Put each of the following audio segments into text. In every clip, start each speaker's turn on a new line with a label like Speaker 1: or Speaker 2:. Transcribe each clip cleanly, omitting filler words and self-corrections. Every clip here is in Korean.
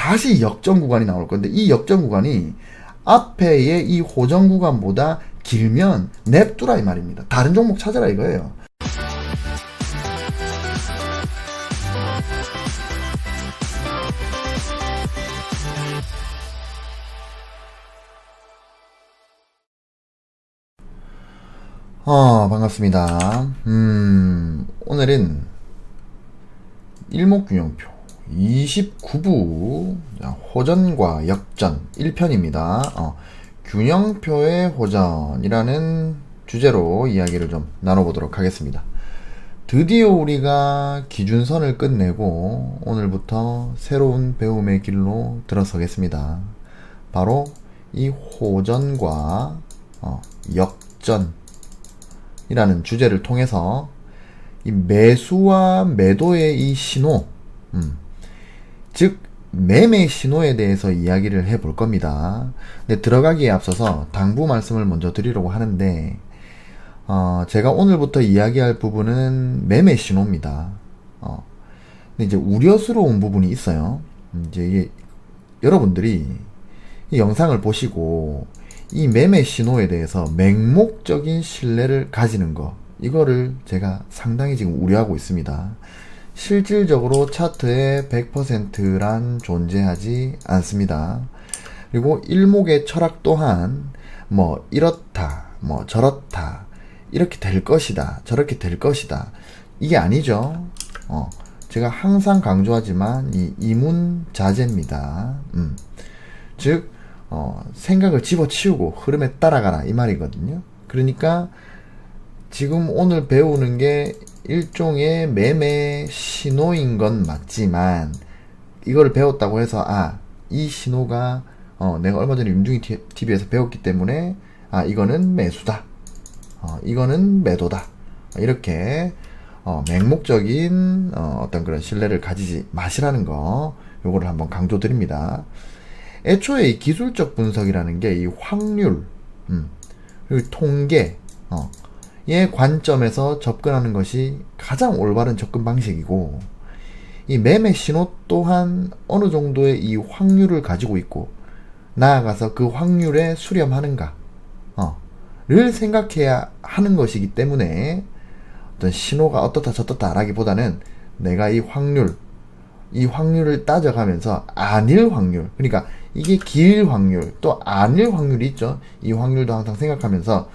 Speaker 1: 다시 역전 구간이 나올 건데, 이 역전 구간이 앞에의 이 호전 구간보다 길면 냅두라 이 말입니다. 다른 종목 찾아라 이거예요. 반갑습니다. 오늘은 일목균형표 29부 호전과 역전 1편입니다. 균형표의 호전이라는 주제로 이야기를 좀 나눠보도록 하겠습니다. 드디어 우리가 기준선을 끝내고 오늘부터 새로운 배움의 길로 들어서겠습니다. 바로 이 호전과 역전 이라는 주제를 통해서 이 매수와 매도의 이 신호, 즉 매매 신호에 대해서 이야기를 해볼 겁니다. 근데 들어가기에 앞서서 당부 말씀을 먼저 드리려고 하는데, 제가 오늘부터 이야기할 부분은 매매 신호입니다. 근데 이제 우려스러운 부분이 있어요. 이제 이게 여러분들이 이 영상을 보시고 이 매매 신호에 대해서 맹목적인 신뢰를 가지는 거, 이거를 제가 상당히 지금 우려하고 있습니다. 실질적으로 차트에 100%란 존재하지 않습니다. 그리고 일목의 철학 또한 뭐 이렇다, 뭐 저렇다, 이렇게 될 것이다, 저렇게 될 것이다, 이게 아니죠. 제가 항상 강조하지만 이 이문자재입니다. 즉 생각을 집어치우고 흐름에 따라가라 이 말이거든요. 그러니까 지금 오늘 배우는 게 일종의 매매 신호인 건 맞지만, 이걸 배웠다고 해서 이 신호가 내가 얼마 전에 윤중이 TV에서 배웠기 때문에 이거는 매수다, 이거는 매도다, 이렇게 맹목적인 어떤 그런 신뢰를 가지지 마시라는 거, 요거를 한번 강조드립니다. 애초에 이 기술적 분석이라는 게 이 확률, 그리고 통계, 의 관점에서 접근하는 것이 가장 올바른 접근 방식이고, 이 매매 신호 또한 어느 정도의 이 확률을 가지고 있고, 나아가서 그 확률에 수렴하는가, 를 생각해야 하는 것이기 때문에 어떤 신호가 어떻다 저떻다 라기보다는 내가 이 확률을 따져가면서 아닐 확률, 그러니까 이게 길 확률 또 아닐 확률이 있죠. 이 확률도 항상 생각하면서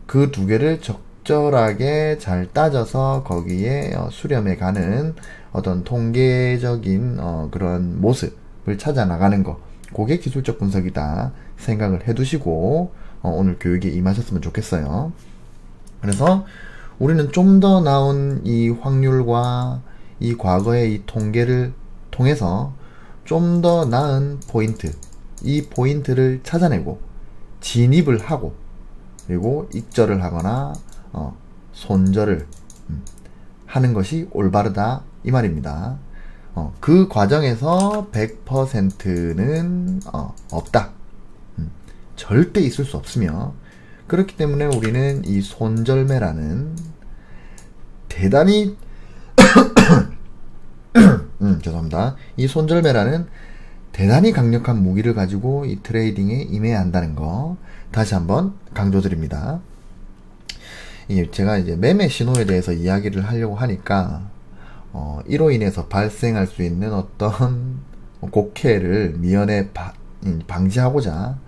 Speaker 1: 그 두 개를 적절하게 잘 따져서 거기에 수렴해 가는 어떤 통계적인 그런 모습을 찾아 나가는 거, 그게 기술적 분석이다 생각을 해 두시고 오늘 교육에 임하셨으면 좋겠어요. 그래서 우리는 좀 더 나은 이 확률과 이 과거의 이 통계를 통해서 좀 더 나은 포인트, 이 포인트를 찾아내고 진입을 하고, 그리고 익절을 하거나 손절을 하는 것이 올바르다 이 말입니다. 그 과정에서 100%는 없다, 절대 있을 수 없으며, 그렇기 때문에 우리는 이 손절매라는 대단히 죄송합니다. 이 손절매라는 대단히 강력한 무기를 가지고 이 트레이딩에 임해야 한다는 거 다시 한번 강조드립니다. 제가 이제 매매 신호에 대해서 이야기를 하려고 하니까 이로 인해서 발생할 수 있는 어떤 곡해를 미연에 방지하고자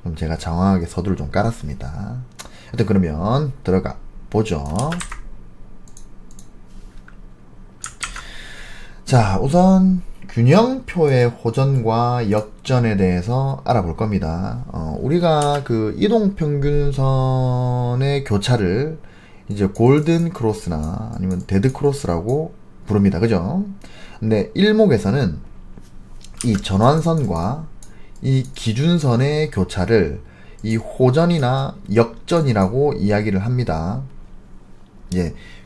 Speaker 1: 좀 제가 장황하게 서두를 좀 깔았습니다. 하여튼 그러면 들어가 보죠. 자, 우선 균형표의 호전과 역전에 대해서 알아볼 겁니다. 우리가 그 이동평균선의 교차를 이제 골든 크로스나 아니면 데드 크로스라고 부릅니다. 그죠? 근데 일목에서는 이 전환선과 이 기준선의 교차를 이 호전이나 역전이라고 이야기를 합니다.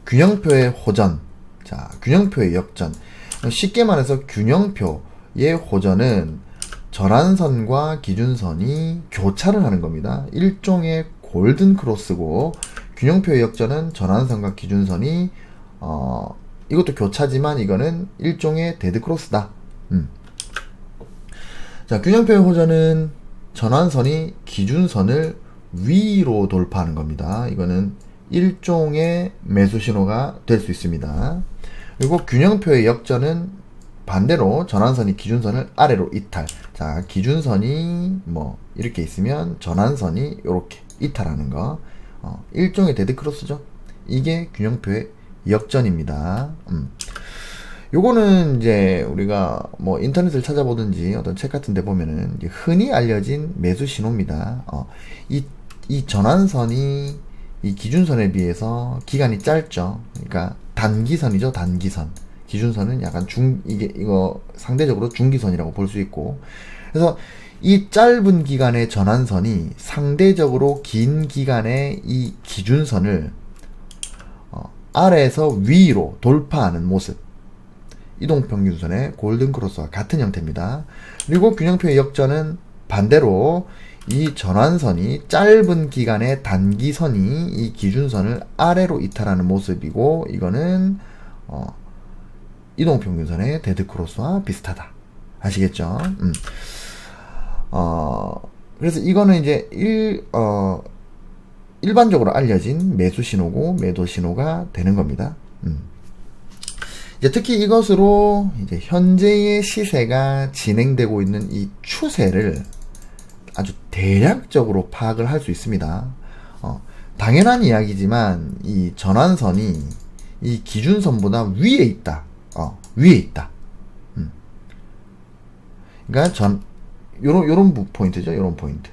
Speaker 1: 균형표의 호전, 자, 균형표의 역전. 쉽게 말해서 균형표의 호전은 전환선과 기준선이 교차를 하는 겁니다. 일종의 골든 크로스고, 균형표의 역전은 전환선과 기준선이 이것도 교차지만 이거는 일종의 데드 크로스다. 자, 균형표의 호전은 전환선이 기준선을 위로 돌파하는 겁니다. 이거는 일종의 매수 신호가 될 수 있습니다. 그리고 균형표의 역전은 반대로 전환선이 기준선을 아래로 이탈. 자, 기준선이 뭐 이렇게 있으면 전환선이 이렇게 이탈하는 거. 일종의 데드크로스죠. 이게 균형표의 역전입니다. 요거는 이제 우리가 뭐 인터넷을 찾아보든지 어떤 책 같은 데 보면은 이제 흔히 알려진 매수 신호입니다. 이 전환선이 이 기준선에 비해서 기간이 짧죠. 그러니까 단기선이죠, 단기선. 기준선은 약간 이거 상대적으로 중기선이라고 볼 수 있고. 그래서 이 짧은 기간의 전환선이 상대적으로 긴 기간의 이 기준선을 아래에서 위로 돌파하는 모습. 이동평균선의 골든크로스와 같은 형태입니다. 그리고 균형표의 역전은 반대로 이 전환선이 짧은 기간의 단기선이 이 기준선을 아래로 이탈하는 모습이고, 이거는 이동평균선의 데드크로스와 비슷하다. 아시겠죠? 그래서 이거는 이제 일반적으로 알려진 매수 신호고 매도 신호가 되는 겁니다. 이제 특히 이것으로 이제 현재의 시세가 진행되고 있는 이 추세를 아주 대략적으로 파악을 할 수 있습니다. 당연한 이야기지만 이 전환선이 이 기준선보다 위에 있다. 위에 있다. 그러니까 요런 포인트죠. 요런 포인트.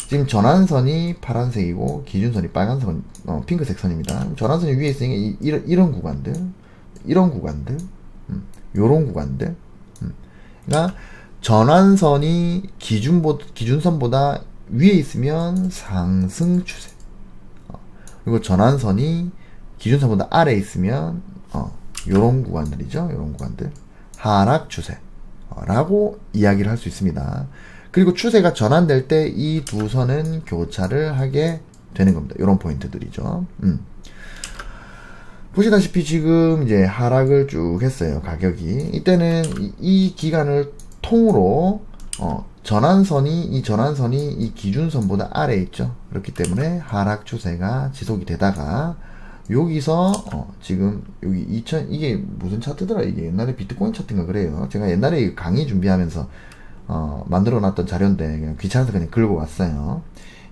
Speaker 1: 지금 전환선이 파란색이고 기준선이 빨간색, 핑크색 선입니다. 전환선이 위에 있으니까 이런 구간들, 이런 구간들, 요런 구간들. 그러니까 전환선이 기준선보다 위에 있으면 상승 추세. 그리고 전환선이 기준선보다 아래에 있으면 요런 구간들이죠. 요런 구간들. 하락 추세. 라고 이야기를 할 수 있습니다. 그리고 추세가 전환될 때 이 두 선은 교차를 하게 되는 겁니다. 요런 포인트들이죠. 보시다시피 지금 이제 하락을 쭉 했어요. 가격이. 이때는 이 기간을 통으로 이 전환선이 이 기준선보다 아래에 있죠. 그렇기 때문에 하락 추세가 지속이 되다가 여기서 지금 여기 이게 무슨 차트더라. 이게 옛날에 비트코인 차트인가 그래요. 제가 옛날에 강의 준비하면서 만들어 놨던 자료인데 그냥 귀찮아서 그냥 긁어 왔어요.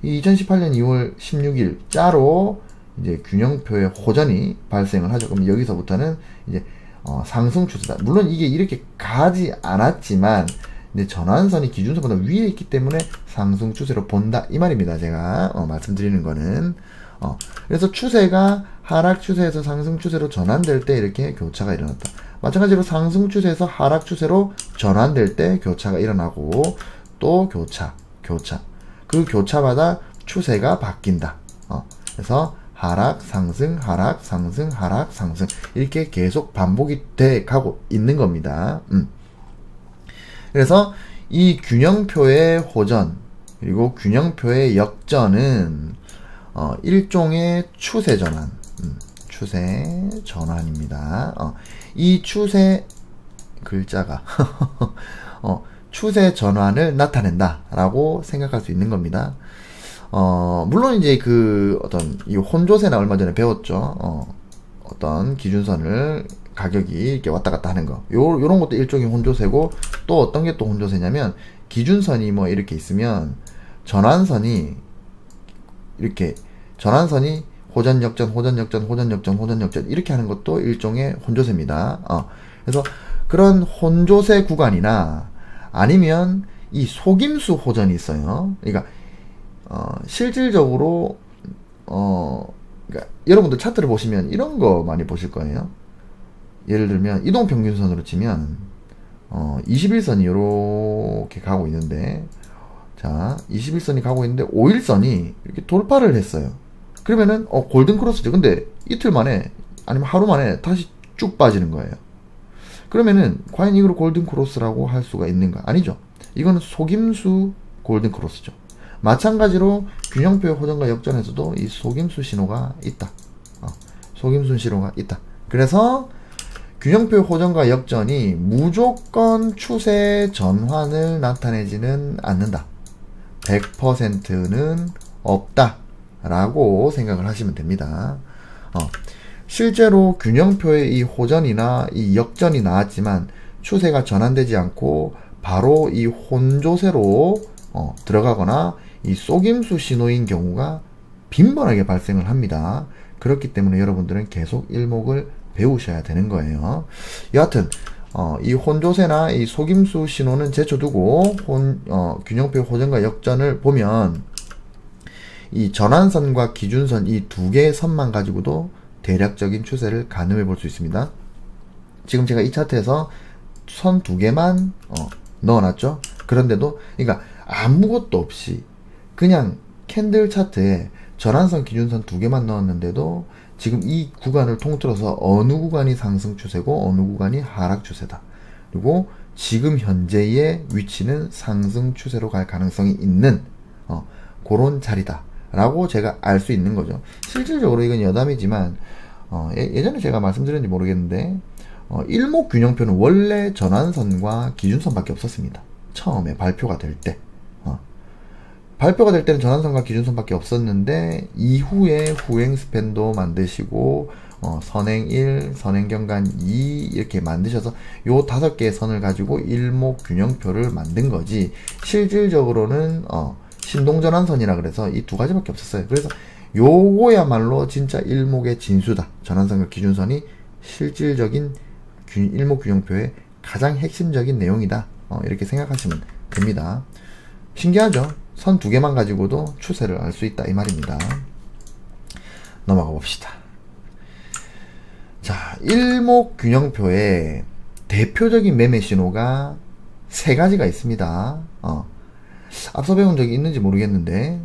Speaker 1: 이 2018년 2월 16일 자로 이제 균형표의 호전이 발생을 하죠. 그럼 여기서부터는 이제 상승 추세다. 물론 이게 이렇게 가지 않았지만 이제 전환선이 기준선보다 위에 있기 때문에 상승 추세로 본다 이 말입니다. 제가 말씀드리는 거는 그래서 추세가 하락 추세에서 상승 추세로 전환될 때 이렇게 교차가 일어났다. 마찬가지로 상승 추세에서 하락 추세로 전환될 때 교차가 일어나고 또 교차 그 교차마다 추세가 바뀐다. 그래서 하락 상승 하락 상승 하락 상승 이렇게 계속 반복이 돼 가고 있는 겁니다. 그래서 이 균형표의 호전 그리고 균형표의 역전은 일종의 추세 전환, 추세 전환입니다. 이 추세 글자가 추세 전환을 나타낸다라고 생각할 수 있는 겁니다. 물론 이제 이 혼조세나 얼마 전에 배웠죠. 어떤 기준선을 가격이 이렇게 왔다 갔다 하는 거. 요런 것도 일종의 혼조세고, 또 어떤 게 또 혼조세냐면, 기준선이 뭐 이렇게 있으면, 전환선이 호전 역전 이렇게 하는 것도 일종의 혼조세입니다. 그래서 그런 혼조세 구간이나 아니면 이 속임수 호전이 있어요. 그러니까 실질적으로 그러니까 여러분들 차트를 보시면 이런 거 많이 보실 거예요. 예를 들면 이동평균선으로 치면 21선이 이렇게 가고 있는데, 자 21선이 가고 있는데 5일선이 이렇게 돌파를 했어요. 그러면은 골든크로스죠. 근데 이틀 만에 아니면 하루 만에 다시 쭉 빠지는 거예요. 그러면은 과연 이걸 골든크로스라고 할 수가 있는가? 아니죠. 이거는 속임수 골든크로스죠. 마찬가지로 균형표의 호전과 역전에서도 이 속임수 신호가 있다. 속임수 신호가 있다. 그래서 균형표 호전과 역전이 무조건 추세 전환을 나타내지는 않는다. 100%는 없다 라고 생각을 하시면 됩니다. 실제로 균형표의 이 호전이나 이 역전이 나왔지만 추세가 전환되지 않고 바로 이 혼조세로 들어가거나 이 속임수 신호인 경우가 빈번하게 발생을 합니다. 그렇기 때문에 여러분들은 계속 일목을 배우셔야 되는 거예요. 여하튼 이 혼조세나 이 속임수 신호는 제쳐두고 균형표 호전과 역전을 보면 이 전환선과 기준선 이 두 개의 선만 가지고도 대략적인 추세를 가늠해 볼 수 있습니다. 지금 제가 이 차트에서 선 두 개만 넣어놨죠. 그런데도 그러니까 아무것도 없이 그냥 캔들 차트에 전환선 기준선 두 개만 넣었는데도 지금 이 구간을 통틀어서 어느 구간이 상승 추세고 어느 구간이 하락 추세다. 그리고 지금 현재의 위치는 상승 추세로 갈 가능성이 있는 그런 자리다 라고 제가 알 수 있는 거죠. 실질적으로 이건 여담이지만 예전에 제가 말씀드렸는지 모르겠는데 일목균형표는 원래 전환선과 기준선밖에 없었습니다. 처음에 발표가 될 때. 발표가 될 때는 전환선과 기준선밖에 없었는데 이후에 후행 스팬도 만드시고 선행 1, 선행 경간 2 이렇게 만드셔서 요 5개의 선을 가지고 일목균형표를 만든 거지 실질적으로는 신동전환선이라 그래서 이 두 가지밖에 없었어요. 그래서 요거야말로 진짜 일목의 진수다. 전환선과 기준선이 실질적인 일목균형표의 가장 핵심적인 내용이다. 이렇게 생각하시면 됩니다. 신기하죠? 선 두 개만 가지고도 추세를 알 수 있다 이 말입니다. 넘어가 봅시다. 자, 일목균형표의 대표적인 매매 신호가 세 가지가 있습니다. 앞서 배운 적이 있는지 모르겠는데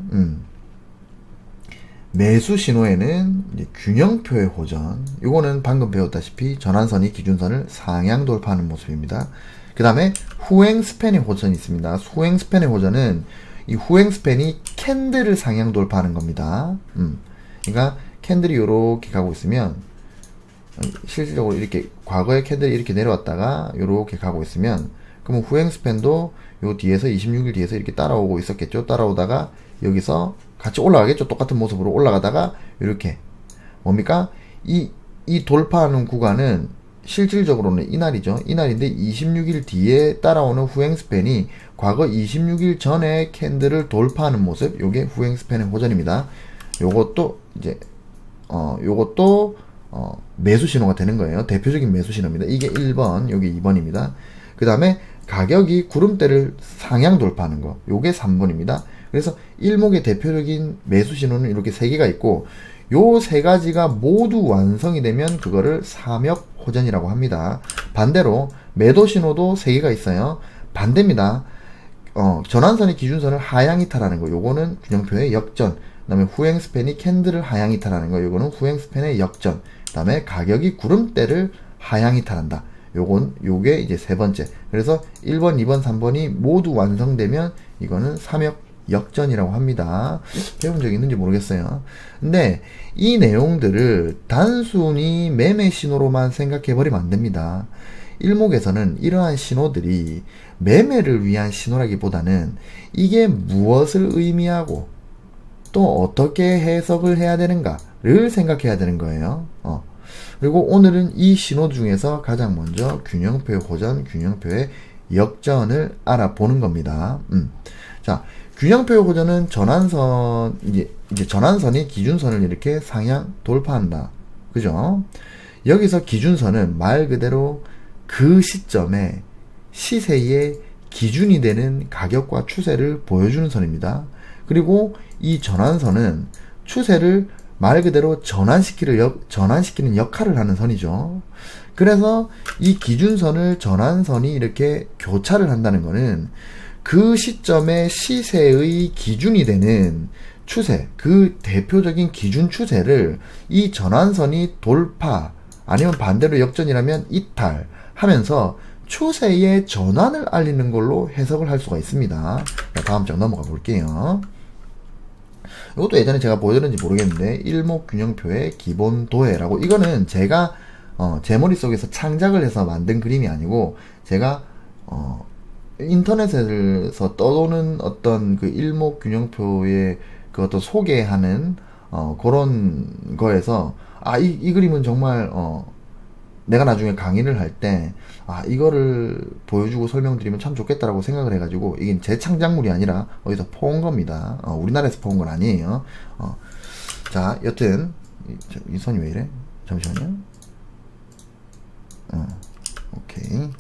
Speaker 1: 매수 신호에는 이제 균형표의 호전, 이거는 방금 배웠다시피 전환선이 기준선을 상향 돌파하는 모습입니다. 그 다음에 후행 스팬의 호전이 있습니다. 후행 스팬의 호전은 이 후행 스팬이 캔들을 상향 돌파하는 겁니다. 그러니까 캔들이 이렇게 가고 있으면 실질적으로 이렇게 과거에 캔들이 이렇게 내려왔다가 이렇게 가고 있으면 그러면 후행 스팬도 요 뒤에서 26일 뒤에서 이렇게 따라오고 있었겠죠. 따라오다가 여기서 같이 올라가겠죠. 똑같은 모습으로 올라가다가 이렇게 뭡니까? 이 돌파하는 구간은 실질적으로는 이날이죠. 이날인데 26일 뒤에 따라오는 후행 스팬이 과거 26일 전에 캔들을 돌파하는 모습, 요게 후행 스팬의 호전입니다. 요것도 이제 요것도 매수 신호가 되는 거예요. 대표적인 매수 신호입니다. 이게 1번, 요게 2번입니다. 그 다음에 가격이 구름대를 상향 돌파하는 거, 요게 3번입니다. 그래서 일목의 대표적인 매수 신호는 이렇게 3개가 있고 요 3가지가 모두 완성이 되면 그거를 삼역 호전이라고 합니다. 반대로 매도 신호도 3개가 있어요. 반대입니다. 전환선이 기준선을 하향 이탈하는 거, 요거는 균형표의 역전. 그 다음에 후행 스팬이 캔들을 하향 이탈하는 거, 요거는 후행 스팬의 역전. 그 다음에 가격이 구름대를 하향 이탈한다. 요게 이제 세 번째. 그래서 1번, 2번, 3번이 모두 완성되면 이거는 삼역 역전이라고 합니다. 배운 적 있는지 모르겠어요. 근데 이 내용들을 단순히 매매 신호로만 생각해 버리면 안 됩니다. 일목에서는 이러한 신호들이 매매를 위한 신호라기보다는 이게 무엇을 의미하고 또 어떻게 해석을 해야 되는가를 생각해야 되는 거예요. 그리고 오늘은 이 신호 중에서 가장 먼저 균형표의 호전, 균형표의 역전을 알아보는 겁니다. 자, 균형표의 호전은 전환선, 이제 전환선이 기준선을 이렇게 상향 돌파한다. 그죠? 여기서 기준선은 말 그대로 그 시점에 시세의 기준이 되는 가격과 추세를 보여주는 선입니다. 그리고 이 전환선은 추세를 말 그대로 전환시키는 역할을 하는 선이죠. 그래서 이 기준선을 전환선이 이렇게 교차를 한다는 것은 그 시점의 시세의 기준이 되는 추세, 그 대표적인 기준 추세를 이 전환선이 돌파, 아니면 반대로 역전이라면 이탈하면서 추세의 전환을 알리는 걸로 해석을 할 수가 있습니다. 다음 장 넘어가 볼게요. 이것도 예전에 제가 보여드렸는지 모르겠는데 일목균형표의 기본 도해라고, 이거는 제가 제 머릿속에서 창작을 해서 만든 그림이 아니고, 제가, 인터넷에서 떠도는 어떤 그 일목균형표의 그 어떤 소개하는, 그런 거에서, 이 그림은 정말, 내가 나중에 강의를 할 때, 이거를 보여주고 설명드리면 참 좋겠다라고 생각을 해가지고, 이게 제 창작물이 아니라 어디서 퍼온 겁니다. 우리나라에서 퍼온 건 아니에요. 자, 여튼, 이 선이 왜 이래? 잠시만요. 오케이.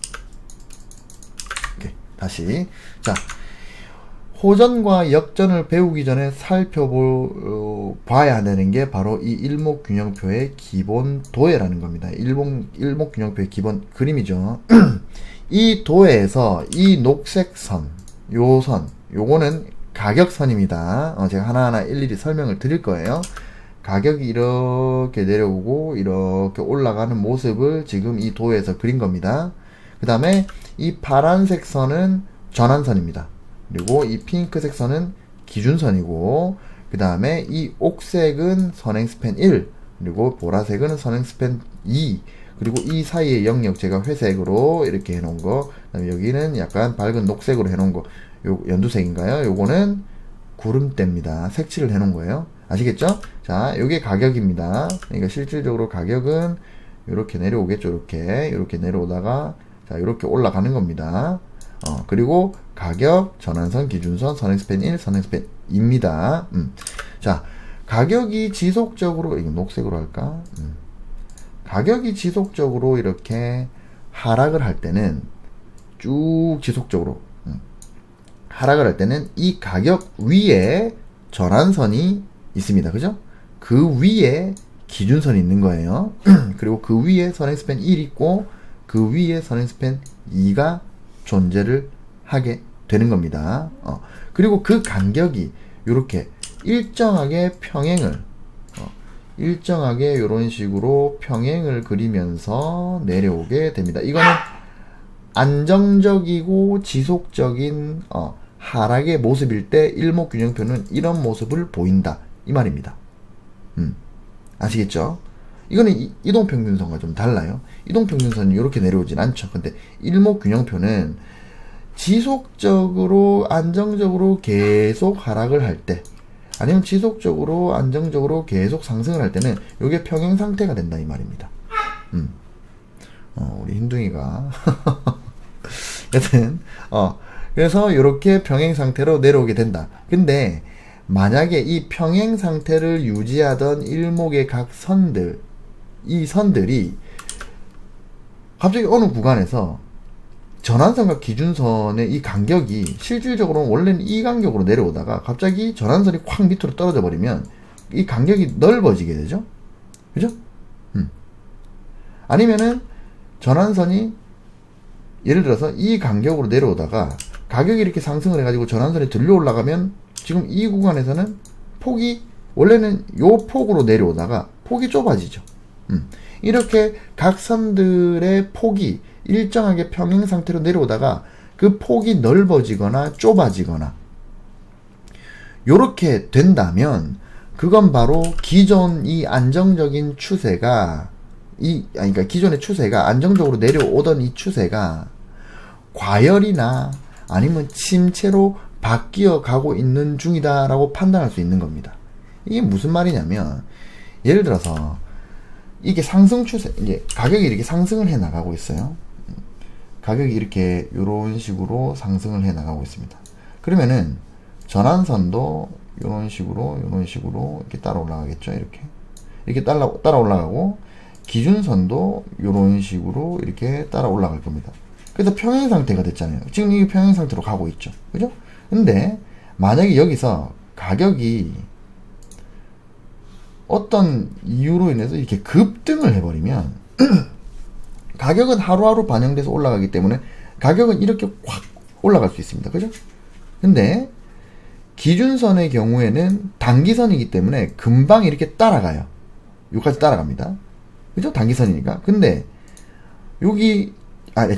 Speaker 1: 다시. 자, 호전과 역전을 배우기 전에 살펴봐야 되는 게 바로 이 일목균형표의 기본 도해라는 겁니다. 일목균형표의 기본 그림이죠. 이 도해에서 이 녹색 선, 요거는 가격선입니다. 제가 하나하나 일일이 설명을 드릴 거예요. 가격이 이렇게 내려오고 이렇게 올라가는 모습을 지금 이 도에서 그린 겁니다. 그 다음에 이 파란색 선은 전환선입니다. 그리고 이 핑크색 선은 기준선이고, 그 다음에 이 옥색은 선행스팬 1, 그리고 보라색은 선행스팬 2, 그리고 이 사이의 영역 제가 회색으로 이렇게 해놓은 거, 그 다음에 여기는 약간 밝은 녹색으로 해놓은 거, 요 연두색인가요? 요거는 구름대입니다. 색칠을 해놓은 거예요. 아시겠죠? 자, 요게 가격입니다. 그러니까 실질적으로 가격은 이렇게 내려오겠죠. 이렇게 내려오다가 자, 이렇게 올라가는 겁니다. 그리고 가격, 전환선, 기준선, 선행스팬 1, 선행스팬 2입니다. 자, 가격이 지속적으로, 이거 녹색으로 할까? 가격이 지속적으로 이렇게 하락을 할 때는, 쭉 지속적으로, 하락을 할 때는 이 가격 위에 전환선이 있습니다. 그죠? 그 위에 기준선이 있는 거예요. 그리고 그 위에 선행스팬 1 있고, 그 위에 선행스팬 2가 존재를 하게 되는 겁니다. 그리고 그 간격이 이렇게 일정하게 평행을, 일정하게 이런 식으로 평행을 그리면서 내려오게 됩니다. 이거는 안정적이고 지속적인 하락의 모습일 때 일목균형표는 이런 모습을 보인다, 이 말입니다. 아시겠죠? 이거는 이동평균선과 좀 달라요. 이동평균선은 이렇게 내려오진 않죠. 근데 일목균형표는 지속적으로 안정적으로 계속 하락을 할 때, 아니면 지속적으로 안정적으로 계속 상승을 할 때는 이게 평행 상태가 된다, 이 말입니다. 우리 흰둥이가 여튼 그래서 이렇게 평행 상태로 내려오게 된다. 근데 만약에 이 평행 상태를 유지하던 일목의 각 선들, 이 선들이 갑자기 어느 구간에서 전환선과 기준선의 이 간격이 실질적으로는 원래는 이 간격으로 내려오다가 갑자기 전환선이 확 밑으로 떨어져 버리면 이 간격이 넓어지게 되죠. 그죠? 아니면은 전환선이 예를 들어서 이 간격으로 내려오다가 가격이 이렇게 상승을 해가지고 전환선이 들려 올라가면 지금 이 구간에서는 폭이 원래는 요 폭으로 내려오다가 폭이 좁아지죠. 이렇게 각 선들의 폭이 일정하게 평행 상태로 내려오다가 그 폭이 넓어지거나 좁아지거나 요렇게 된다면 그건 바로 기존 이 안정적인 추세가 그러니까 기존의 추세가 안정적으로 내려오던 이 추세가 과열이나 아니면 침체로 바뀌어 가고 있는 중이다라고 판단할 수 있는 겁니다. 이게 무슨 말이냐면 예를 들어서 이게 상승 추세, 이제 가격이 이렇게 상승을 해 나가고 있어요. 가격이 이렇게 이런 식으로 상승을 해 나가고 있습니다. 그러면은 전환선도 이런 식으로 이렇게 따라 올라가겠죠. 이렇게 따라 올라가고 기준선도 이런 식으로 이렇게 따라 올라갈 겁니다. 그래서 평행 상태가 됐잖아요. 지금 이게 평행 상태로 가고 있죠. 그죠? 근데 만약에 여기서 가격이 어떤 이유로 인해서 이렇게 급등을 해버리면 가격은 하루하루 반영돼서 올라가기 때문에 가격은 이렇게 확 올라갈 수 있습니다. 그죠? 근데 기준선의 경우에는 단기선이기 때문에 금방 이렇게 따라가요. 여기까지 따라갑니다. 그죠? 단기선이니까. 근데 여기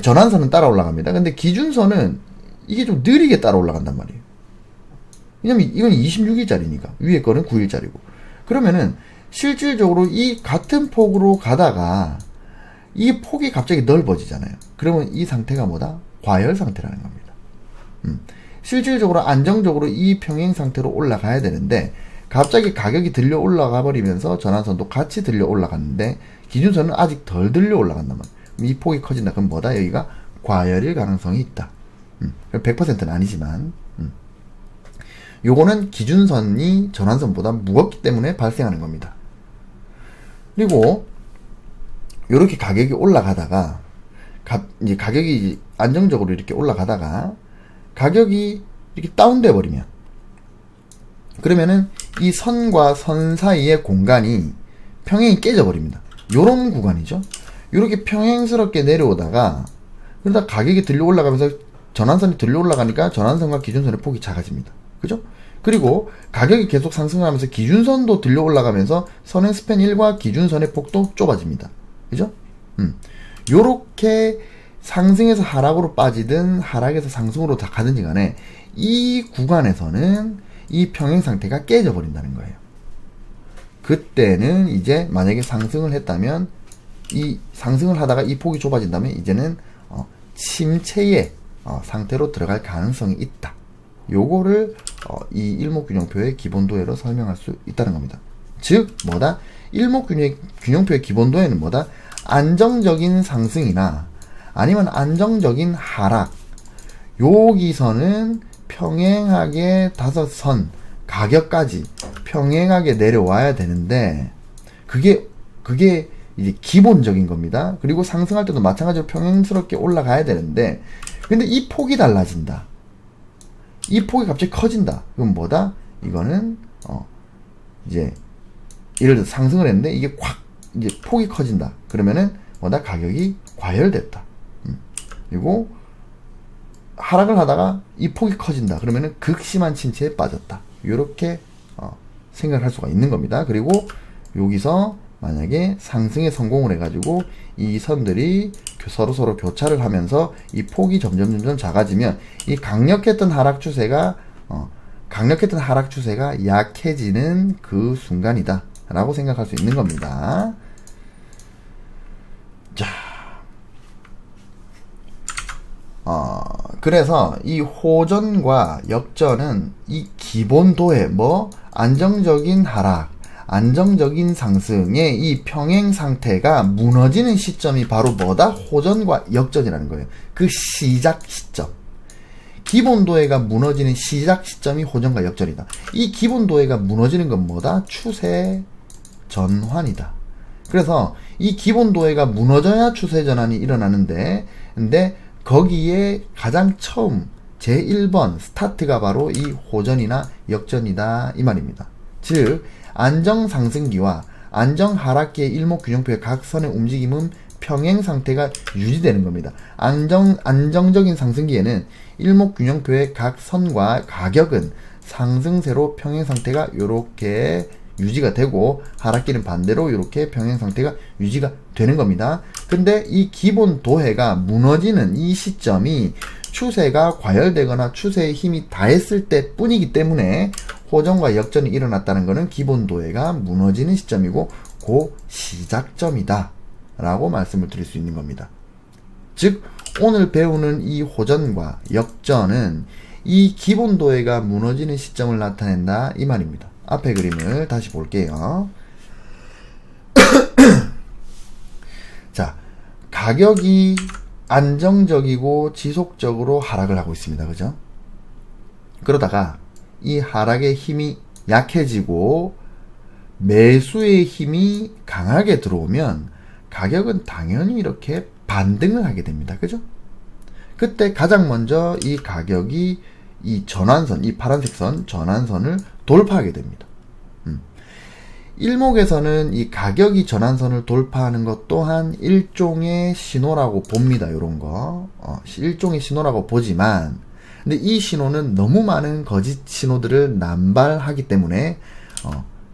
Speaker 1: 전환선은 따라 올라갑니다. 근데 기준선은 이게 좀 느리게 따라 올라간단 말이에요. 왜냐면 이건 26일짜리니까 위에 거는 9일짜리고. 그러면은 실질적으로 이 같은 폭으로 가다가 이 폭이 갑자기 넓어지잖아요. 그러면 이 상태가 뭐다? 과열 상태라는 겁니다. 실질적으로 안정적으로 이 평행 상태로 올라가야 되는데 갑자기 가격이 들려 올라가 버리면서 전환선도 같이 들려 올라갔는데 기준선은 아직 덜 들려 올라간단 말이에요. 이 폭이 커진다. 그럼 뭐다? 여기가 과열일 가능성이 있다. 100%는 아니지만 요거는 기준선이 전환선보다 무겁기 때문에 발생하는 겁니다. 그리고 요렇게 가격이 올라가다가 이제 가격이 안정적으로 이렇게 올라가다가 가격이 이렇게 다운돼 버리면 그러면은 이 선과 선 사이의 공간이 평행이 깨져 버립니다. 요런 구간이죠. 요렇게 평행스럽게 내려오다가 그러다 가격이 들려 올라가면서 전환선이 들려 올라가니까 전환선과 기준선의 폭이 작아집니다. 그죠? 그리고 가격이 계속 상승하면서 기준선도 들려 올라가면서 선행 스팬 1과 기준선의 폭도 좁아집니다. 그죠? 요렇게 상승에서 하락으로 빠지든 하락에서 상승으로 다 가든지 간에 이 구간에서는 이 평행 상태가 깨져 버린다는 거예요. 그때는 이제 만약에 상승을 했다면 이 상승을 하다가 이 폭이 좁아진다면 이제는 침체의 상태로 들어갈 가능성이 있다. 요거를 이 일목균형표의 기본도해로 설명할 수 있다는 겁니다. 즉 뭐다? 일목균형표의 기본도해는 뭐다? 안정적인 상승이나 아니면 안정적인 하락, 여기서는 평행하게 5선 가격까지 평행하게 내려와야 되는데 그게 이제 기본적인 겁니다. 그리고 상승할 때도 마찬가지로 평행스럽게 올라가야 되는데 근데 이 폭이 달라진다. 이 폭이 갑자기 커진다. 그럼 뭐다? 이거는 이제 예를 들어 상승을 했는데 이게 확 이제 폭이 커진다. 그러면은 뭐다? 가격이 과열됐다. 그리고 하락을 하다가 이 폭이 커진다. 그러면은 극심한 침체에 빠졌다. 이렇게 생각을 할 수가 있는 겁니다. 그리고 여기서 만약에 상승에 성공을 해가지고 이 선들이 서로 교차를 하면서 이 폭이 점점 작아지면 이 강력했던 하락 추세가 약해지는 그 순간이다 라고 생각할 수 있는 겁니다. 자, 그래서 이 호전과 역전은 이 기본도해 안정적인 하락, 안정적인 상승의 이 평행 상태가 무너지는 시점이 바로 뭐다? 호전과 역전이라는 거예요. 그 시작 시점. 기본도해가 무너지는 시작 시점이 호전과 역전이다. 이 기본도해가 무너지는 건 뭐다? 추세 전환이다. 그래서 이 기본도해가 무너져야 추세 전환이 일어나는데 근데 거기에 가장 처음 제1번 스타트가 바로 이 호전이나 역전이다 이 말입니다. 즉 안정 상승기와 안정 하락기의 일목균형표의 각 선의 움직임은 평행 상태가 유지되는 겁니다. 안정적인 상승기에는 일목균형표의 각 선과 가격은 상승세로 평행 상태가 이렇게 유지가 되고 하락기는 반대로 이렇게 평행 상태가 유지가 되는 겁니다. 근데 이 기본 도해가 무너지는 이 시점이 추세가 과열되거나 추세의 힘이 다했을 때 뿐이기 때문에 호전과 역전이 일어났다는 것은 기본 도해가 무너지는 시점이고 그 시작점이다 라고 말씀을 드릴 수 있는 겁니다. 즉 오늘 배우는 이 호전과 역전은 이 기본 도해가 무너지는 시점을 나타낸다 이 말입니다. 앞에 그림을 다시 볼게요. 자, 가격이 안정적이고 지속적으로 하락을 하고 있습니다. 그죠? 그러다가 이 하락의 힘이 약해지고 매수의 힘이 강하게 들어오면 가격은 당연히 이렇게 반등을 하게 됩니다. 그죠? 그때 가장 먼저 이 가격이 이 전환선, 이 파란색 선, 전환선을 돌파하게 됩니다. 일목에서는 이 가격이 전환선을 돌파하는 것 또한 일종의 신호라고 봅니다. 요런 거. 일종의 신호라고 보지만, 근데 이 신호는 너무 많은 거짓 신호들을 남발하기 때문에,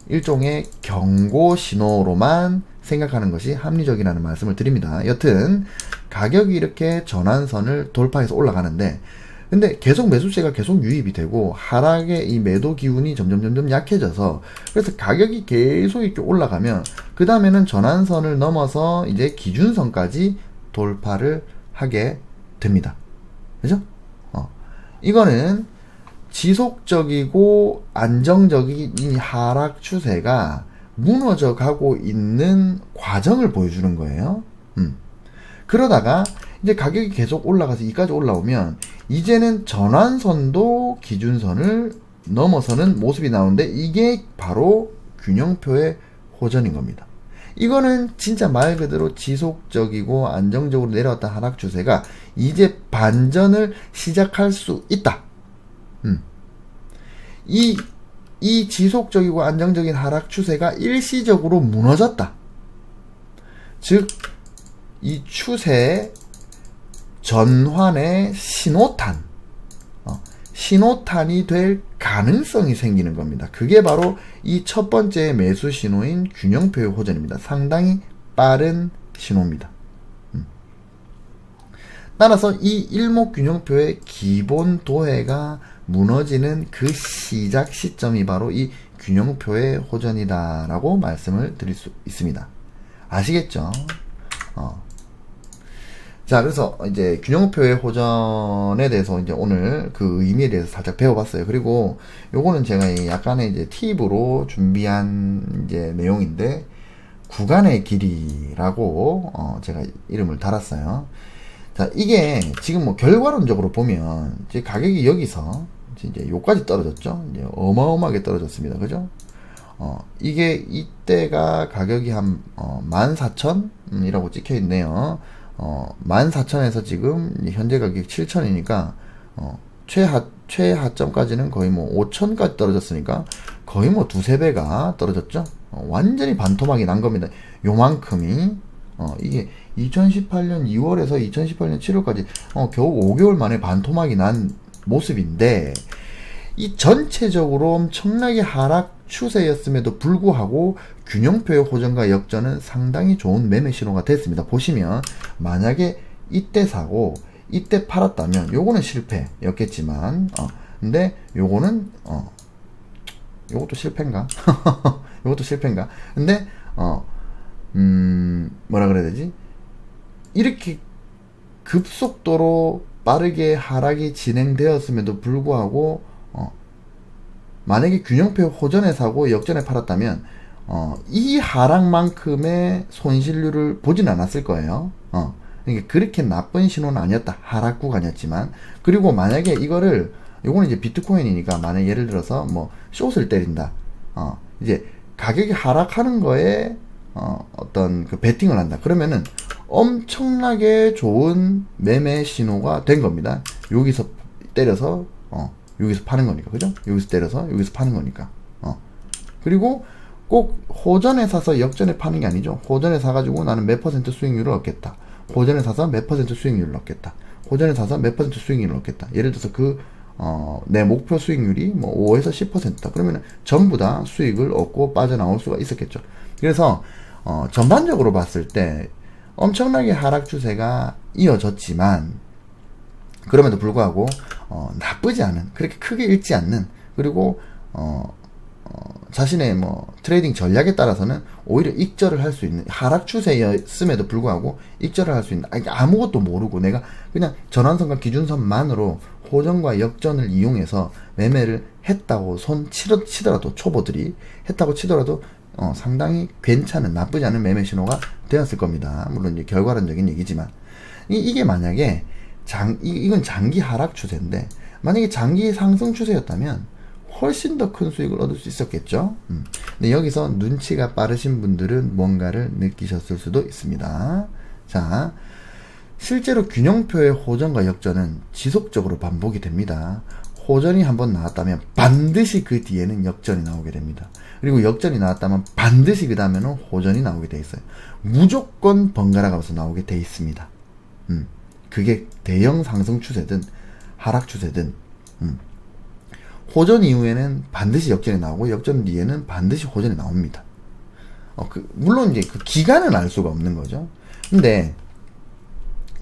Speaker 1: 일종의 경고 신호로만 생각하는 것이 합리적이라는 말씀을 드립니다. 여튼, 가격이 이렇게 전환선을 돌파해서 올라가는데, 근데 계속 매수세가 계속 유입이 되고 하락의 이 매도 기운이 점점 약해져서 그래서 가격이 계속 이렇게 올라가면 그 다음에는 전환선을 넘어서 이제 기준선까지 돌파를 하게 됩니다. 그죠? 이거는 지속적이고 안정적인 이 하락 추세가 무너져 가고 있는 과정을 보여주는 거예요. 그러다가 이제 가격이 계속 올라가서 이까지 올라오면 이제는 전환선도 기준선을 넘어서는 모습이 나오는데 이게 바로 균형표의 호전인 겁니다. 이거는 진짜 말 그대로 지속적이고 안정적으로 내려왔던 하락 추세가 이제 반전을 시작할 수 있다. 이 지속적이고 안정적인 하락 추세가 일시적으로 무너졌다. 즉, 이 추세 전환의 신호탄이 될 가능성이 생기는 겁니다. 그게 바로 이 첫 번째 매수 신호인 균형표의 호전입니다. 상당히 빠른 신호입니다. 따라서 이 일목균형표의 기본 도해가 무너지는 그 시작 시점이 바로 이 균형표의 호전이다 라고 말씀을 드릴 수 있습니다. 아시겠죠? 자, 그래서 이제 균형표의 호전에 대해서 이제 오늘 그 의미에 대해서 살짝 배워봤어요. 그리고 요거는 제가 약간의 이제 팁으로 준비한 이제 내용인데, 구간의 길이라고 제가 이름을 달았어요. 자, 이게 지금 뭐 결과론적으로 보면 이제 가격이 여기서 이제 요까지 떨어졌죠. 이제 어마어마하게 떨어졌습니다. 그죠? 이게 이때가 가격이 한 14,000이라고 찍혀 있네요. 14,000에서 지금 현재 가격이 7,000이니까 최하점까지는 거의 뭐 5,000까지 떨어졌으니까 거의 뭐 두세 배가 떨어졌죠. 완전히 반토막이 난 겁니다. 요만큼이 이게 2018년 2월에서 2018년 7월까지 겨우 5개월 만에 반토막이 난 모습인데, 이 전체적으로 엄청나게 하락 추세였음에도 불구하고 균형표의 호전과 역전은 상당히 좋은 매매 신호가 됐습니다. 보시면 만약에 이때 사고 이때 팔았다면 요거는 실패였겠지만 근데 요거는 요것도 실패인가? 요것도 실패인가? 근데 뭐라 그래야 되지? 이렇게 급속도로 빠르게 하락이 진행되었음에도 불구하고 만약에 균형표 호전에 사고 역전에 팔았다면 이 하락만큼의 손실률을 보진 않았을 거예요. 그러니까 그렇게 나쁜 신호는 아니었다. 하락 구간이었지만. 그리고 만약에 이거를, 요거는 이제 비트코인이니까 만약 예를 들어서 뭐 숏을 때린다. 이제 가격이 하락하는 거에 어떤 그 베팅을 한다. 그러면은 엄청나게 좋은 매매 신호가 된 겁니다. 여기서 때려서 여기서 파는 거니까. 그죠? 여기서 때려서 여기서 파는 거니까. 그리고 꼭 호전에 사서 역전에 파는 게 아니죠. 호전에 사가지고 나는 몇 퍼센트 수익률을 얻겠다. 호전에 사서 몇 퍼센트 수익률을 얻겠다. 호전에 사서 몇 퍼센트 수익률을 얻겠다. 예를 들어서 내 목표 수익률이 뭐 5에서 10%다. 그러면 전부 다 수익을 얻고 빠져나올 수가 있었겠죠. 그래서 전반적으로 봤을 때 엄청나게 하락 추세가 이어졌지만, 그럼에도 불구하고 나쁘지 않은, 그렇게 크게 잃지 않는, 그리고 자신의 뭐 트레이딩 전략에 따라서는 오히려 익절을 할 수 있는, 하락 추세였음에도 불구하고 익절을 할 수 있는, 아무것도 모르고 내가 그냥 전환선과 기준선만으로 호전과 역전을 이용해서 매매를 했다고 치더라도, 초보들이 했다고 치더라도 상당히 괜찮은, 나쁘지 않은 매매 신호가 되었을 겁니다. 물론 이제 결과론적인 얘기지만, 이게 만약에 이건 장기 하락 추세인데, 만약에 장기 상승 추세였다면 훨씬 더 큰 수익을 얻을 수 있었겠죠. 근데 여기서 눈치가 빠르신 분들은 뭔가를 느끼셨을 수도 있습니다. 자, 실제로 균형표의 호전과 역전은 지속적으로 반복이 됩니다. 호전이 한번 나왔다면 반드시 그 뒤에는 역전이 나오게 됩니다. 그리고 역전이 나왔다면 반드시 그 다음에는 호전이 나오게 돼 있어요. 무조건 번갈아 가면서 나오게 돼 있습니다. 그게 대형 상승 추세든 하락 추세든 호전 이후에는 반드시 역전이 나오고 역전 뒤에는 반드시 호전이 나옵니다. 물론 이제 그 기간은 알 수가 없는 거죠. 근데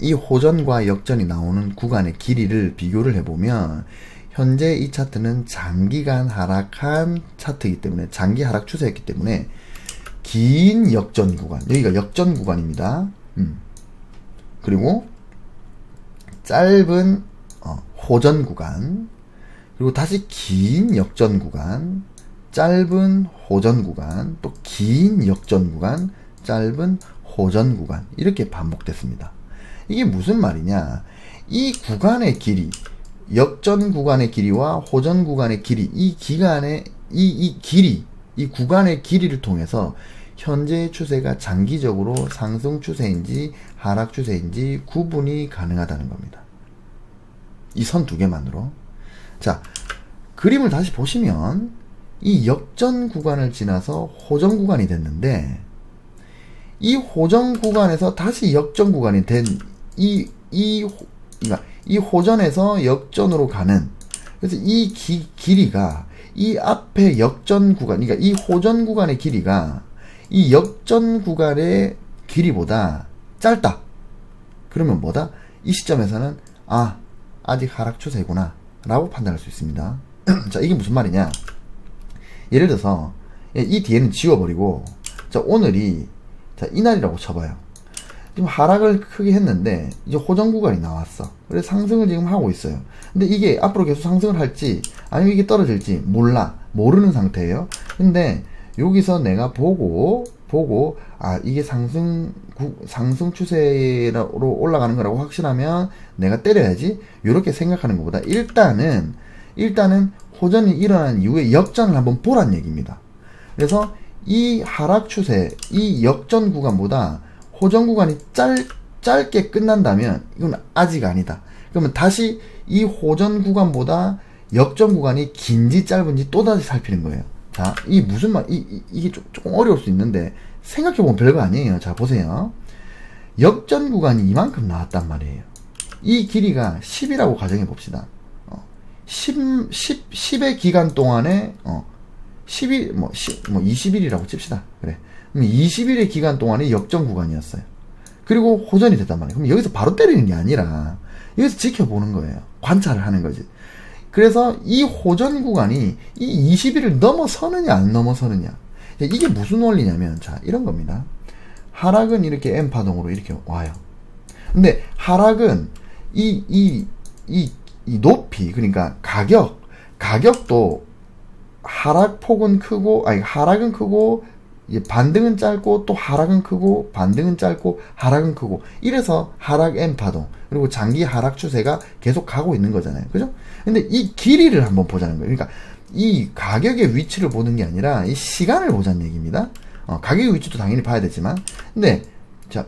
Speaker 1: 이 호전과 역전이 나오는 구간의 길이를 비교를 해보면 현재 이 차트는 장기간 하락한 차트이기 때문에 장기 하락 추세였기 때문에 긴 역전 구간, 여기가 역전 구간입니다. 그리고 짧은 호전 구간, 그리고 다시 긴 역전 구간, 짧은 호전 구간, 또 긴 역전 구간, 짧은 호전 구간, 이렇게 반복됐습니다. 이게 무슨 말이냐, 이 구간의 길이, 역전 구간의 길이와 호전 구간의 길이, 이 기간의 이 구간의 길이를 통해서 현재의 추세가 장기적으로 상승 추세인지 하락 추세인지 구분이 가능하다는 겁니다. 이 선 두 개만으로. 자, 그림을 다시 보시면 이 역전 구간을 지나서 호전 구간이 됐는데, 이 호전 구간에서 다시 역전 구간이 된 그러니까 이 호전에서 역전으로 가는, 그래서 이 길이가 이 앞에 역전 구간, 그러니까 이 호전 구간의 길이가 이 역전 구간의 길이보다 짧다. 그러면 뭐다? 이 시점에서는 아직 하락 추세구나 라고 판단할 수 있습니다. 자, 이게 무슨 말이냐, 예를 들어서 이 뒤에는 지워버리고, 자, 오늘이 이날이라고 쳐봐요. 지금 하락을 크게 했는데 이제 호전 구간이 나왔어. 그래서 상승을 지금 하고 있어요. 근데 이게 앞으로 계속 상승을 할지 아니면 이게 떨어질지 모르는 상태예요. 근데 여기서 내가 보고 이게 상승 추세로 올라가는 거라고 확신하면 내가 때려야지, 이렇게 생각하는 것보다 일단은 호전이 일어난 이후에 역전을 한번 보란 얘기입니다. 그래서 이 하락 추세, 이 역전 구간보다 호전 구간이 짧게 끝난다면 이건 아직 아니다. 그러면 다시 이 호전 구간보다 역전 구간이 긴지 짧은지 또다시 살피는 거예요. 자, 이 무슨 말, 이게 조금 어려울 수 있는데 생각해보면 별거 아니에요. 자, 보세요. 역전 구간이 이만큼 나왔단 말이에요. 이 길이가 10이라고 가정해봅시다. 10의 기간 동안에 10일, 20일이라고 칩시다. 그래. 그럼 20일의 기간 동안에 역전 구간이었어요. 그리고 호전이 됐단 말이에요. 그럼 여기서 바로 때리는 게 아니라 여기서 지켜보는 거예요. 관찰을 하는 거지. 그래서 이 호전 구간이 이 20일을 넘어서느냐 안 넘어서느냐, 이게 무슨 원리냐면, 자, 이런 겁니다. 하락은 이렇게 M파동으로 이렇게 와요. 근데 하락은 이 높이, 그러니까 가격도 하락폭은 크고, 하락은 크고, 반등은 짧고, 또 하락은 크고, 반등은 짧고, 하락은 크고, 이래서 하락 M파동, 그리고 장기 하락 추세가 계속 가고 있는 거잖아요. 그죠? 근데 이 길이를 한번 보자는 거예요. 그러니까 이 가격의 위치를 보는 게 아니라 이 시간을 보자는 얘기입니다. 가격의 위치도 당연히 봐야 되지만, 근데 자,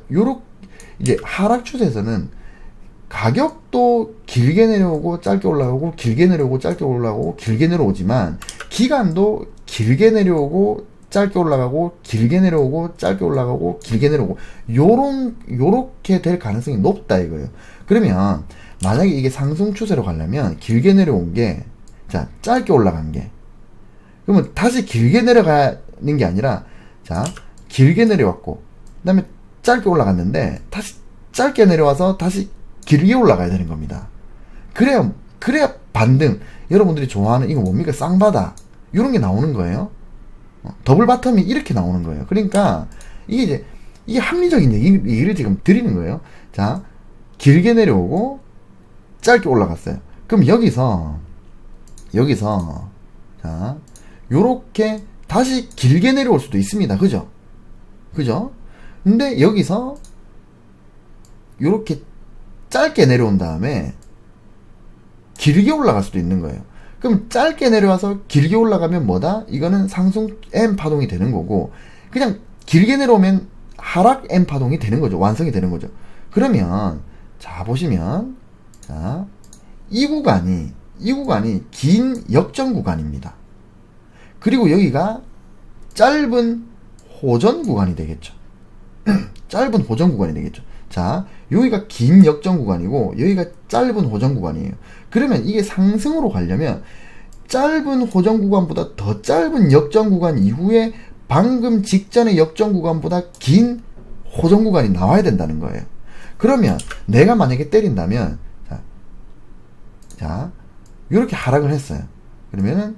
Speaker 1: 이제 하락 추세에서는 가격도 길게 내려오고 짧게 올라오고, 길게 내려오고 짧게 올라오고, 길게 내려오지만 기간도 길게 내려오고 짧게 올라가고, 길게 내려오고 짧게 올라가고, 길게 내려오고, 요렇게 될 가능성이 높다 이거예요. 그러면 만약에 이게 상승 추세로 가려면 길게 내려온 게, 자, 짧게 올라간 게, 그러면 다시 길게 내려가는 게 아니라, 자, 길게 내려왔고 그 다음에 짧게 올라갔는데 다시 짧게 내려와서 다시 길게 올라가야 되는 겁니다. 그래야 반등, 여러분들이 좋아하는 이거 뭡니까, 쌍바닥, 이런 게 나오는 거예요. 더블 바텀이 이렇게 나오는 거예요. 그러니까 이게 합리적인 얘기를 지금 드리는 거예요. 자, 길게 내려오고 짧게 올라갔어요. 그럼 여기서 자, 요렇게 다시 길게 내려올 수도 있습니다. 그죠? 근데 여기서 요렇게 짧게 내려온 다음에 길게 올라갈 수도 있는 거예요. 그럼 짧게 내려와서 길게 올라가면 뭐다? 이거는 상승 M파동이 되는 거고, 그냥 길게 내려오면 하락 M파동이 되는 거죠. 완성이 되는 거죠. 그러면 자, 보시면, 자, 이 구간이 긴 역전 구간입니다. 그리고 여기가 짧은 호전 구간이 되겠죠. 짧은 호전 구간이 되겠죠. 자, 여기가 긴 역전 구간이고 여기가 짧은 호전 구간이에요. 그러면 이게 상승으로 가려면 짧은 호전 구간보다 더 짧은 역전 구간 이후에 방금 직전의 역전 구간보다 긴 호전 구간이 나와야 된다는 거예요. 그러면 내가 만약에 때린다면 자 이렇게 하락을 했어요. 그러면은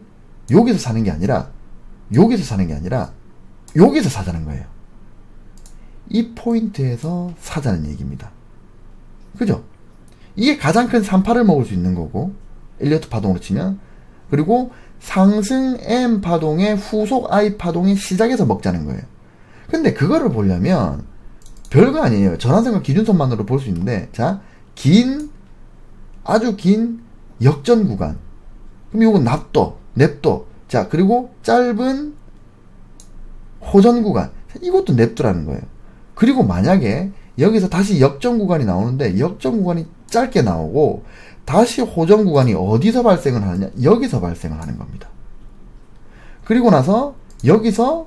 Speaker 1: 여기서 사는 게 아니라 여기서 사는 게 아니라 여기서 사자는 거예요. 이 포인트에서 사자는 얘기입니다. 그죠? 이게 가장 큰 3파를 먹을 수 있는 거고, 엘리어트 파동으로 치면. 그리고 상승 M 파동의 후속 I 파동의 시작에서 먹자는 거예요. 근데 그거를 보려면 별거 아니에요. 전환선과 기준선만으로 볼 수 있는데, 자, 아주 긴 역전 구간. 그럼 이건 냅둬. 자, 그리고 짧은 호전 구간. 이것도 냅두라는 거예요. 그리고 만약에 여기서 다시 역전 구간이 나오는데 역전 구간이 짧게 나오고 다시 호전 구간이 어디서 발생을 하느냐? 여기서 발생을 하는 겁니다. 그리고 나서 여기서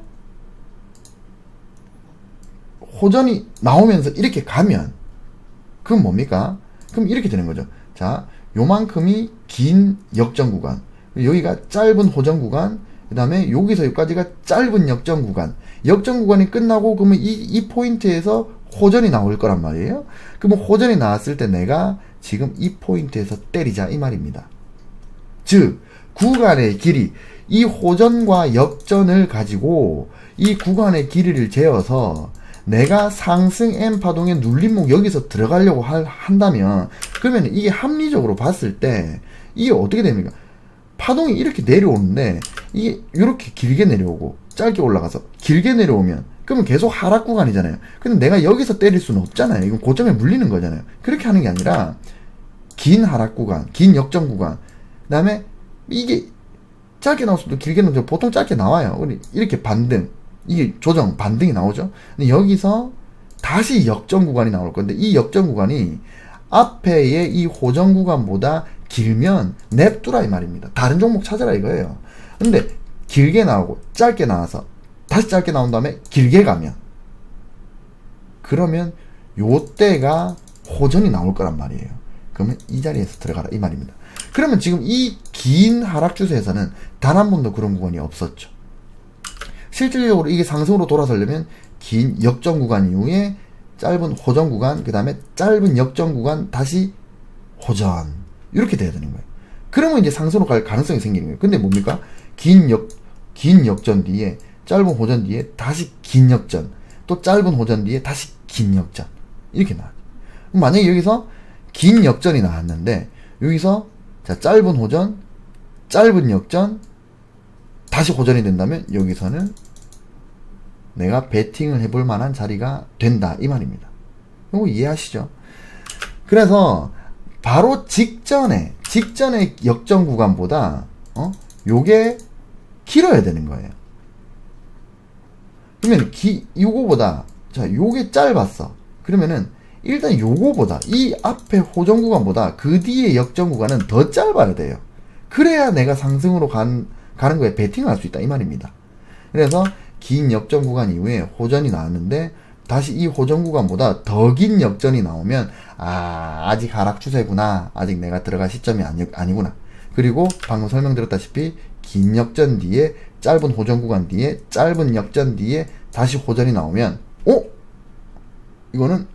Speaker 1: 호전이 나오면서 이렇게 가면 그건 뭡니까? 그럼 이렇게 되는 거죠. 자, 요만큼이 긴 역전 구간, 여기가 짧은 호전 구간, 그 다음에 여기서 여기까지가 짧은 역전 구간. 역전 구간이 끝나고 그러면 이 포인트에서 호전이 나올 거란 말이에요. 그러면 호전이 나왔을 때 내가 지금 이 포인트에서 때리자 이 말입니다. 즉 구간의 길이, 이 호전과 역전을 가지고 이 구간의 길이를 재어서 내가 상승 M 파동의 눌림목 여기서 들어가려고 한다면 그러면 이게 합리적으로 봤을 때 이게 어떻게 됩니까? 파동이 이렇게 내려오는데 이게 이렇게 길게 내려오고 짧게 올라가서 길게 내려오면 그러면 계속 하락 구간이잖아요. 근데 내가 여기서 때릴 수는 없잖아요. 이건 고점에 물리는 거잖아요. 그렇게 하는 게 아니라 긴 하락 구간, 긴 역전 구간, 그 다음에 이게 짧게 나올 수도 길게 나오죠. 보통 짧게 나와요. 이렇게 반등, 이게 조정, 반등이 나오죠. 근데 여기서 다시 역전 구간이 나올 건데 이 역전 구간이 앞에의 이 호전 구간보다 길면 냅두라 이 말입니다. 다른 종목 찾아라 이거예요. 근데 길게 나오고 짧게 나와서 다시 짧게 나온 다음에 길게 가면 그러면 요때가 호전이 나올 거란 말이에요. 그러면 이 자리에서 들어가라 이 말입니다. 그러면 지금 이 긴 하락 추세에서는 단 한 번도 그런 구간이 없었죠. 실질적으로 이게 상승으로 돌아서려면 긴 역전 구간 이후에 짧은 호전 구간, 그 다음에 짧은 역전 구간, 다시 호전, 이렇게 돼야 되는 거예요. 그러면 이제 상승으로 갈 가능성이 생기는 거예요. 근데 뭡니까? 긴 역전 뒤에 짧은 호전 뒤에 다시 긴 역전, 또 짧은 호전 뒤에 다시 긴 역전, 이렇게 나와요. 만약에 여기서 긴 역전이 나왔는데 여기서 자 짧은 호전, 짧은 역전, 다시 호전이 된다면 여기서는 내가 베팅을 해볼 만한 자리가 된다 이 말입니다. 이거 이해하시죠? 그래서 바로 직전의 역전 구간보다 요게 길어야 되는 거예요. 그러면 요거보다 자 요게 짧았어. 그러면은 일단 요거보다 이 앞에 호전 구간보다 그 뒤에 역전 구간은 더 짧아야 돼요. 그래야 내가 상승으로 가는 거에 베팅을 할 수 있다 이 말입니다. 그래서 긴 역전 구간 이후에 호전이 나왔는데 다시 이 호전 구간보다 더 긴 역전이 나오면 아직 하락 추세구나, 아직 내가 들어갈 시점이 아니구나. 그리고 방금 설명드렸다시피 긴 역전 뒤에 짧은 호전 구간 뒤에 짧은 역전 뒤에 다시 호전이 나오면 이거는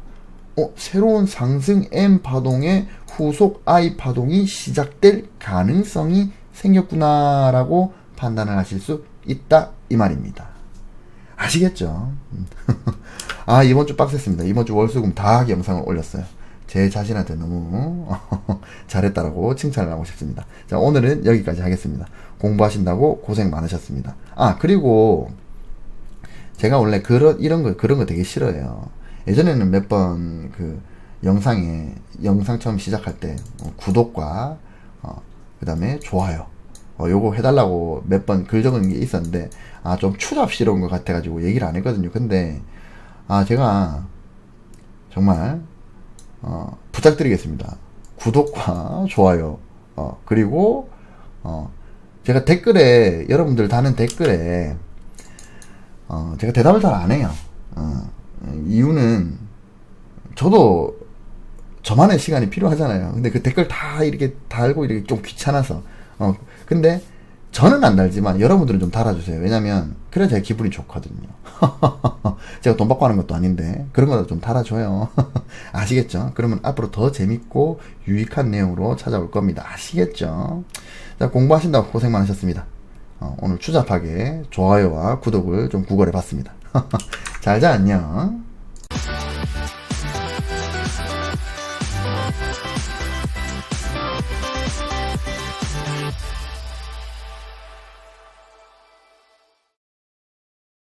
Speaker 1: 새로운 상승 M 파동의 후속 I 파동이 시작될 가능성이 생겼구나 라고 판단을 하실 수 있다 이 말입니다. 아시겠죠? 이번 주 빡셌습니다. 이번 주 월수금 다 영상을 올렸어요. 제 자신한테 너무 잘했다라고 칭찬을 하고 싶습니다. 자, 오늘은 여기까지 하겠습니다. 공부하신다고 고생 많으셨습니다. 그리고 제가 원래 그런 거 되게 싫어해요. 예전에는 몇 번 영상 처음 시작할 때 구독과 그 다음에 좋아요 요거 해달라고 몇 번 글 적은 게 있었는데 좀 추잡스러운 것 같아가지고 얘기를 안 했거든요. 근데 제가 정말 부탁드리겠습니다. 구독과 좋아요 그리고 제가 댓글에 여러분들 다는 댓글에 제가 대답을 잘 안 해요. 이유는 저도 저만의 시간이 필요하잖아요. 근데 그 댓글 다 이렇게 달고 이렇게 좀 귀찮아서 근데 저는 안 달지만 여러분들은 좀 달아주세요. 왜냐면 그래야 제 기분이 좋거든요. 제가 돈 받고 하는 것도 아닌데 그런 거도 좀 달아줘요. 아시겠죠? 그러면 앞으로 더 재밌고 유익한 내용으로 찾아올 겁니다. 아시겠죠? 자, 공부하신다고 고생 많으셨습니다. 오늘 추잡하게 좋아요와 구독을 좀 구걸해 봤습니다. 잘자, 안녕.